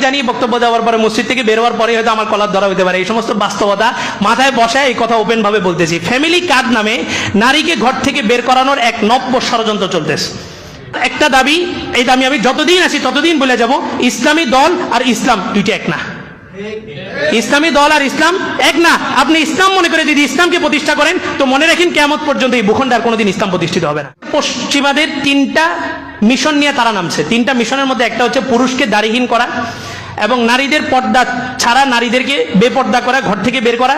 জানি বক্তব্য দেওয়ার পরে মসজিদ থেকে বের হওয়ার পরে হয়তো আমার কলার ধরা হতে পারে, এই সমস্ত বাস্তবতা মাথায় বসায় এই কথা ওপেন ভাবে বলতেছি। ফ্যামিলি কার্ড নামে নারীকে ঘর থেকে বের করানোর এক নব্য ষড়যন্ত্র চলতেছে। একটা দাবি, এই দাবি আমি যতদিন আছি ততদিন বলে যাব, ইসলামী দল আর ইসলাম দুইটা এক না। ইসলামী দল আর ইসলাম এক না। আপনি ইসলাম মনে করে যদি ইসলামকে প্রতিষ্ঠা করেন তো মনে রাখেন কিয়ামত পর্যন্ত এই ভূখণ্ডে আর কোনোদিন ইসলাম প্রতিষ্ঠিত হবে না। পশ্চিমাদের তিনটা মিশন নিয়ে তারা নামছে। তিনটা মিশনের মধ্যে একটা হচ্ছে পুরুষকে দাড়িহীন করা এবং নারীদের পর্দা ছাড়া নারীদেরকে বেপর্দা করা, ঘর থেকে বের করা।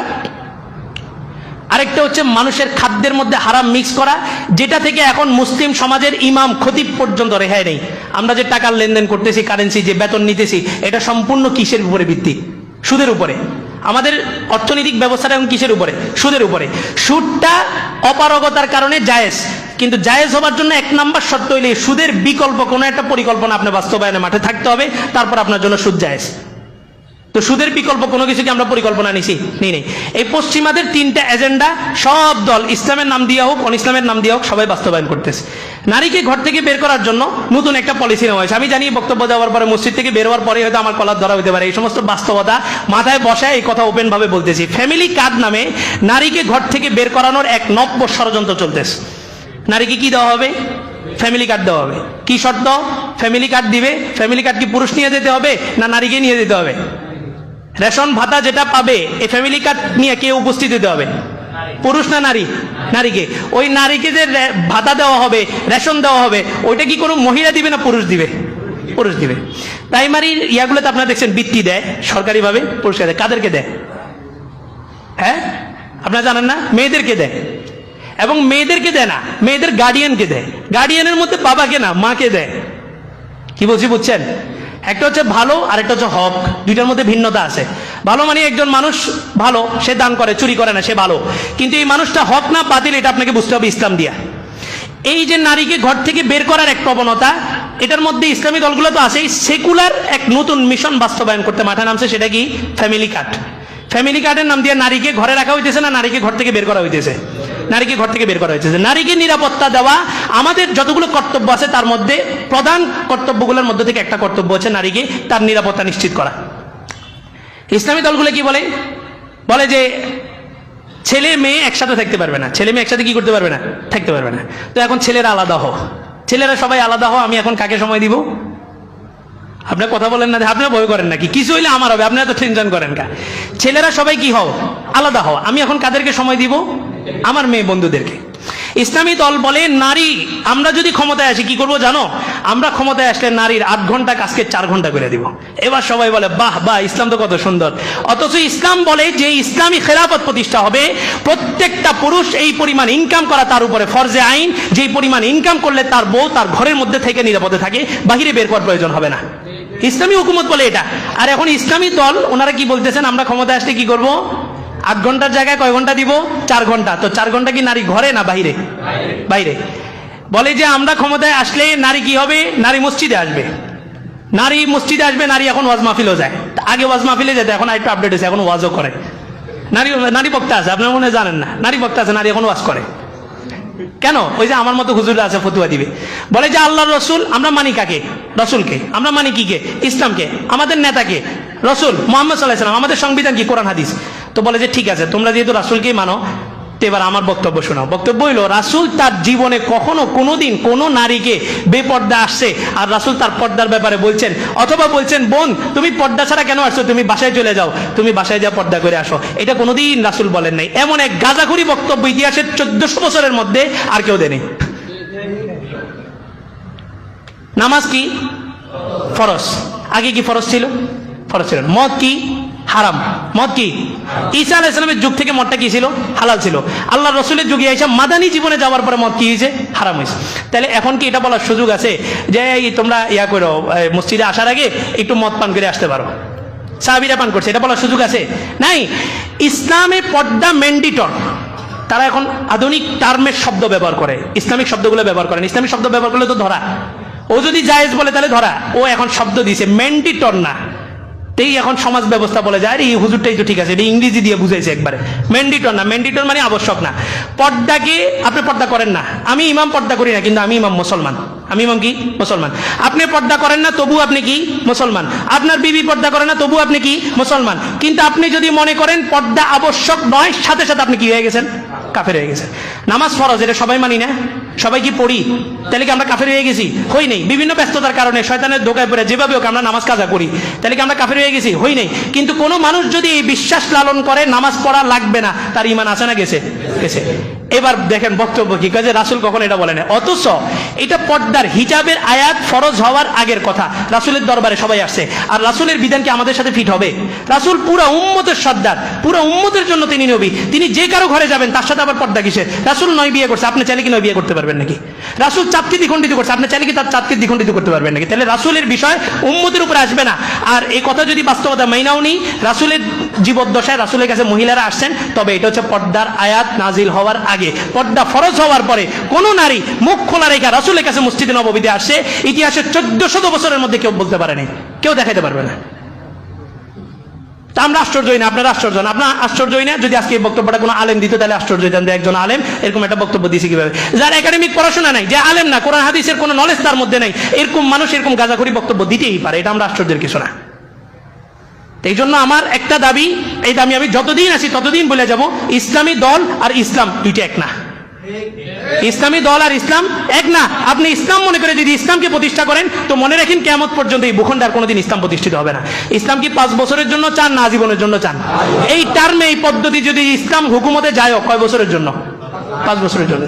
আরেকটা হচ্ছে মানুষের খাদ্যের মধ্যে হারাম মিক্স করা, যেটা থেকে এখন মুসলিম সমাজের ইমাম খতিব পর্যন্ত রেহাই নেই। আমরা যে টাকার লেনদেন করতেছি, কারেন্সি যে বেতন নিতেছি, এটা সম্পূর্ণ কিসের উপরে ভিত্তি? সুদের উপরে। আমাদের অর্থনৈতিক ব্যবস্থাটা এখন কিসের উপরে? সুদের উপরে। সুদটা অপারগতার কারণে জায়েজ, কিন্তু জায়েজ হবার জন্য এক নাম্বার শর্ত হইলে সুদের বিকল্প কোনো একটা পরিকল্পনা আপনি বাস্তবায়নে মাঠে থাকতে হবে, তারপর আপনার জন্য সুদ জায়েজ। তো সুদের বিকল্প কোনো কিছু কি আমরা পরিকল্পনা নিছি? নেই। এই পশ্চিমাদের তিনটা এজেন্ডা সব দল, ইসলামের নাম দিয়া হোক অন ইসলামের নাম দিয়া হোক, সবাই বাস্তবায়ন করতেছে। নারীকে ঘর থেকে বের করার জন্য নতুন একটা পলিসি নেওয়া হয়েছে। আমি জানি বক্তব্য দেওয়ার পরে মসজিদ থেকে বের হওয়ার পরে হয়তো আমার কলার ধরা হতে পারে, এই সমস্ত বাস্তবতা মাথায় বসায় এই কথা ওপেন ভাবে বলতেছি। ফ্যামিলি কার্ড নামে নারীকে ঘর থেকে বের করানোর এক নব্য ষড়যন্ত্র চলতেছে। নারীকে কি দেওয়া হবে? ফ্যামিলি কার্ড দেওয়া হবে। কি শর্ত? ফ্যামিলি কার্ড দিবে। ফ্যামিলি কার্ড কি পুরুষ নিয়ে যেতে হবে না নারীকে নিয়ে যেতে হবে? রেশন ভাতা যেটা পাবে এই ফ্যামিলি কার্ড নিয়ে কে উপস্থিত হতে হবে? পুরুষ না নারী? নারীকে। ওই নারীকে যে ভাতা দেওয়া হবে, রেশন দেওয়া হবে, ওইটা কি কোনো মহিলা দিবে না পুরুষ দিবে? পুরুষ দিবে। প্রাইমারি ইয়াগুলোতে আপনারা দেখছেন বৃত্তি দেয় সরকারিভাবে, পুরস্কার দেয়। কাদেরকে দেয়? হ্যাঁ, আপনারা জানেন না? মেয়েদেরকে দেয়। এবং মেয়েদেরকে দেয় না, মেয়েদের গার্ডিয়ানকে দেয়। গার্ডিয়ানের মধ্যে বাবাকে না, মাকে দেয়। কি বলছি বুঝছেন? একটা হচ্ছে ভালো আর একটা হচ্ছে হক, দুইটার মধ্যে ভিন্নতা আছে। ভালো মানে একজন মানুষ ভালো, সে দান করে, চুরি করে না, সে ভালো। কিন্তু এই মানুষটা হক না বাতিল, এটা আপনাকে বুঝতে হবে ইসলাম দিয়া। এই যে নারীকে ঘর থেকে বের করার এক প্রবণতা, এটার মধ্যে ইসলামী দলগুলো তো আছেই। সেকুলার এক নতুন মিশন বাস্তবায়ন করতে মাঠে নামছে, সেটা কি? Family card. ফ্যামিলি কার্ডের নাম দিয়ে নারীকে ঘরে রাখা হইতেছে না নারীকে ঘর থেকে বের করা হইতেছে? নারীকে ঘর থেকে বের করা হয়েছে। নারীকে নিরাপত্তা দেওয়া আমাদের যতগুলো কর্তব্য আছে তার মধ্যে প্রধান কর্তব্যগুলোর মধ্যে থেকে একটা কর্তব্য হচ্ছে নারীকে তার নিরাপত্তা নিশ্চিত করা। ইসলামী দলগুলো কি বলে? বলে যে ছেলে মেয়ে একসাথে থাকতে পারবে না। ছেলে মেয়ে একসাথে কি করতে পারবে না? থাকতে পারবে না। তো এখন ছেলেরা আলাদা হও, ছেলেরা সবাই আলাদা হও। আমি এখন কাকে সময় দিব? আপনার কথা বলেন না, আপনারা ভয় করেন নাকি? কিছু হইলে আমার হবে, আপনারা তো টেনশন করেন কা? ছেলেরা সবাই কি হও? আলাদা হও। আমি এখন কাদেরকে সময় দিব? আমার মেয়ে বন্ধুদেরকে। ইসলামী দল বলে নারী, আমরা যদি ক্ষমতায় আসি কি করব জানো? আমরা ক্ষমতায় আসলে নারীর 8 ঘন্টা কাজকে 4 ঘন্টা করে দিব। এবার সবাই বলে বাহ বাহ, ইসলাম তো কত সুন্দর। অথচ ইসলাম বলে যে ইসলামী খেলাফত প্রতিষ্ঠা হবে, প্রত্যেকটা পুরুষ এই পরিমাণ ইনকাম করা তার উপরে ফরজে আইন, যেই পরিমাণ ইনকাম করলে তার বউ তার ঘরের মধ্যে থেকে নিরাপদে থাকে, বাহিরে বের করার প্রয়োজন হবে না। ইসলামী হুকুমত বলে এটা। আর এখন ইসলামী দল ওনারা কি বলতেছেন? আমরা ক্ষমতায় আসলে কি করব? 8 ঘন্টার জায়গায় কয় ঘন্টা দিব? 4 ঘন্টা। তো 4 ঘন্টা কি নারী ঘরে না বাইরে? বাইরে। বলে যে আমরা ক্ষমতায় আসলে নারী কি হবে? নারী মসজিদে আসবে। নারী মসজিদে আসবে, নারী এখন ওয়াজ মাহফিলও যায়। আগে ওয়াজ মাহফিলে যেত, এখন আরেকটু আপডেট হয়েছে, এখন ওয়াজও করে। নারী বক্তা আছে, আপনার মনে জানেন না? নারী বক্তা আছে, নারী এখন ওয়াজ করে। কেন? ওই যে আমার মতো হুজুররা আছে ফতুয়া দিবে, বলে যে আল্লাহর রসুল, আমরা মানি কাকে? রসুলকে। আমরা মানি কি কে? ইসলামকে। আমাদের নেতাকে রসুল মুহাম্মদ সাল্লাল্লাহু আলাইহি ওয়াসাল্লাম। আমাদের সংবিধান কি? কোরআন হাদিস। তো বলে যে ঠিক আছে, তোমরা যেহেতু রাসূলকেই মানো, তো এবার আমার বক্তব্য শোনাও। বক্তব্য হইল রাসূল তার জীবনে কখনো কোনোদিন কোনো নারীকে বেপর্দা আসছে আর রাসূল তার পর্দার ব্যাপারে বলছেন, অথবা বলছেন বোন তুমি পর্দা ছাড়া কেন আসছো? তুমি বাসায় চলে যাও, তুমি বাসায় যা পর্দা করে আসো। এটা কোনোদিন রাসূল বলেন নাই। এমন এক গাঁজাখুরি বক্তব্য ইতিহাসের 1400 বছরের মধ্যে আর কেউ দেয়নি। নামাজ কি? ফরজ। আগে কি ফরজ ছিল? ফরজ ছিল। মদ কি? হারাম। মদ কি? ঈসা আলাইহিস সালামের যুগ থেকে মদটা কি ছিল? হালাল ছিল। আল্লাহ রসুলের যুগে এসে মাদানী জীবনে যাওয়ার পরে মদ কি হয়েছে? হারাম হয়েছে। তাহলে এখন কি এটা বলার সুযোগ আছে যে তোমরা ইয়া করো, মসজিদে আসার আগে একটু মদ পান করে আসতে পারো? সাহাবীরা পান করছে, এটা বলার সুযোগ আছে? নাই। ইসলামে পর্দা ম্যান্ডেটরি। তারা এখন আধুনিক টার্মের শব্দ ব্যবহার করে, ইসলামিক শব্দগুলো ব্যবহার করেন। ইসলামিক শব্দ ব্যবহার করলে তো ধরা। ও যদি জায়েজ বলে তাহলে ধরা। ও এখন শব্দ দিয়েছে ম্যান্ডেটরি না। এই এখন সমাজ ব্যবস্থা বলে যায় এই হুজুরটাই তো ঠিক আছে, এটা ইংরেজি দিয়ে বুঝাইছে একবারে। ম্যান্ডেটরি না। ম্যান্ডেটরি মানে আবশ্যক না। পর্দাকে আপনি পর্দা করেন না, আমি ইমাম পর্দা করি না, কিন্তু আমি ইমাম মুসলমান। আমি ইমাম কি? মুসলমান। আপনি পর্দা করেন না, তবু আপনি কি? মুসলমান। আপনার বিবি পর্দা করে না, তবু আপনি কি? মুসলমান। কিন্তু আপনি যদি মনে করেন পর্দা আবশ্যক নয়, সাথে সাথে আপনি কি হয়ে গেছেন? কাফের হয়ে গেছেন। নামাজ ফরজ, এটা সবাই মানি না, সবাই কি পড়ি, তাহলে কি আমরা কাফের হয়ে গেছি? হই নাই। বিভিন্ন ব্যস্ততার কারণে শয়তানের ধোকায় পড়ে যেভাবে হোক আমরা নামাজ কাজা করি, তাহলে কি আমরা কাফের হয়ে গেছি? হই নাই। কিন্তু কোনো মানুষ যদি এই বিশ্বাস লালন করে নামাজ পড়া লাগবে না, তার ঈমান আছে না গেছে? গেছে। এবার দেখেন বক্তব্য কি কাজে, রাসূল কখন এটা বলেন। অথচ এটা পর্দার হিজাবের আয়াত ফরজ হওয়ার আগের কথা, রাসূলের দরবারে সবাই আসছে। আর রাসূলের বিধান কি আমাদের সাথে ফিট হবে? রাসূল পুরো উম্মতের সর্দার, পুরো উম্মতের জন্য তিনি নবী, তিনি যে কারো ঘরে যাবেন তার সাথে আবার পর্দা কিসের? রাসূল 9 বিয়ে করছে, আপনি চাইলে কি 9 বিয়ে করতে পারবেন নাকি? রাসূল চাঁদকে দ্বিখণ্ডিত করছে, আপনি চাইলে কি তার চাঁদকে দ্বিখণ্ডিত করতে পারবেন নাকি? তাহলে রাসূলের বিষয় উম্মতের উপরে আসবে না। আর এই কথা যদি বাস্তবতা মাইনাও নেই, রাসূলের জীবদ্দশায় রাসূলের কাছে মহিলারা আসছেন, তবে এটা হচ্ছে পর্দার আয়াত নাজিল হওয়ার আগে। পর্দা ফরজ হওয়ার পরে কোন নারী মুখ খোলা রেখা রাসূলের কাছে মসজিদে নববীতে আসছে, ইতিহাসের 1400 বছরের মধ্যে কেউ বলতে পারেনি, কেউ দেখাইতে পারবে না। তা আমরা আশ্চর্য হই না, আপনারা আশ্চর্য না? আপনার আশ্চর্য হই না? যদি আজকে এই বক্তব্যটা কোনো আলেম দিত তাহলে আশ্চর্য হইতেন যে একজন আলেম এরকম একটা বক্তব্য দিয়েছে কিভাবে। যার একাডেমিক পড়াশোনা নাই, যে আলেম না, কোরআন হাদিসের কোনো নলেজ তার মধ্যে নাই, এরকম মানুষ এরকম গাঁজাখড়ি বক্তব্য দিতেই পারে, এটা আমরা আশ্চর্যের কিছু না। এই জন্য আমার একটা দাবি, এই দাবি আমি যতদিন আছি ততদিন বলে যাব, ইসলামী দল আর ইসলাম দুইটা এক না। ইসলামী দল আর ইসলাম এক না। আপনি ইসলাম মনে করে যদি ইসলামকে প্রতিষ্ঠা করেন, তো মনে রাখেন কিয়ামত পর্যন্ত এই ভূখণ্ডে আর কোনোদিন ইসলাম প্রতিষ্ঠিত হবে না। ইসলাম কি 5 বছরের জন্য চান না আজীবনের জন্য চান? এই টার্মে, এই পদ্ধতি যদি ইসলাম হুকুমতে যায়, কয় বছরের জন্য? 5 বছরের জন্য।